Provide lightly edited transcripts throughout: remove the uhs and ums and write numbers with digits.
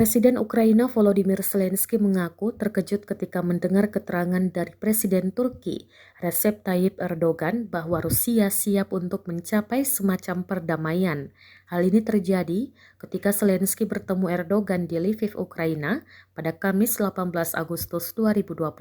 Presiden Ukraina Volodymyr Zelensky mengaku terkejut ketika mendengar keterangan dari Presiden Turki Recep Tayyip Erdogan bahwa Rusia siap untuk mencapai semacam perdamaian. Hal ini terjadi ketika Zelensky bertemu Erdogan di Lviv, Ukraina pada Kamis 18 Agustus 2022.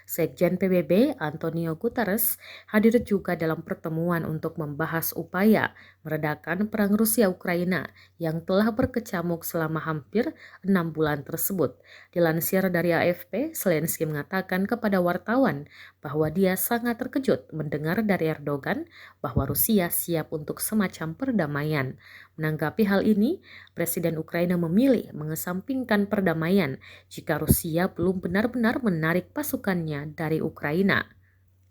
Sekjen PBB Antonio Guterres hadir juga dalam pertemuan untuk membahas upaya meredakan perang Rusia-Ukraina yang telah berkecamuk selama hampir 6 bulan tersebut. Dilansir dari AFP, Zelensky mengatakan kepada wartawan bahwa dia sangat terkejut mendengar dari Erdogan bahwa Rusia siap untuk semacam perdamaian. Menanggapi hal ini, Presiden Ukraina memilih mengesampingkan perdamaian jika Rusia belum benar-benar menarik pasukannya dari Ukraina.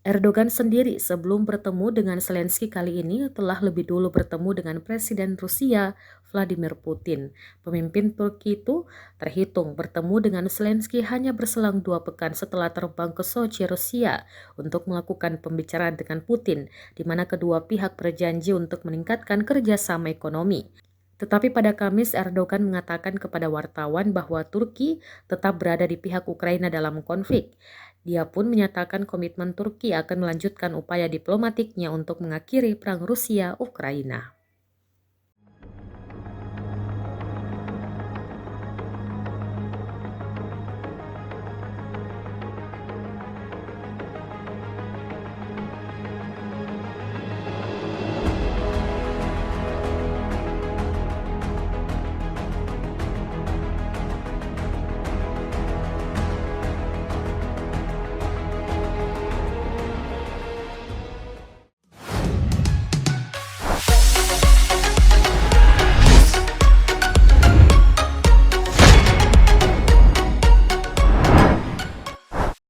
Erdogan sendiri sebelum bertemu dengan Zelensky kali ini telah lebih dulu bertemu dengan Presiden Rusia Vladimir Putin. Pemimpin Turki itu terhitung bertemu dengan Zelensky hanya berselang 2 pekan setelah terbang ke Sochi, Rusia untuk melakukan pembicaraan dengan Putin, di mana kedua pihak berjanji untuk meningkatkan kerjasama ekonomi. Tetapi pada Kamis, Erdogan mengatakan kepada wartawan bahwa Turki tetap berada di pihak Ukraina dalam konflik. Dia pun menyatakan komitmen Turki akan melanjutkan upaya diplomatiknya untuk mengakhiri perang Rusia-Ukraina.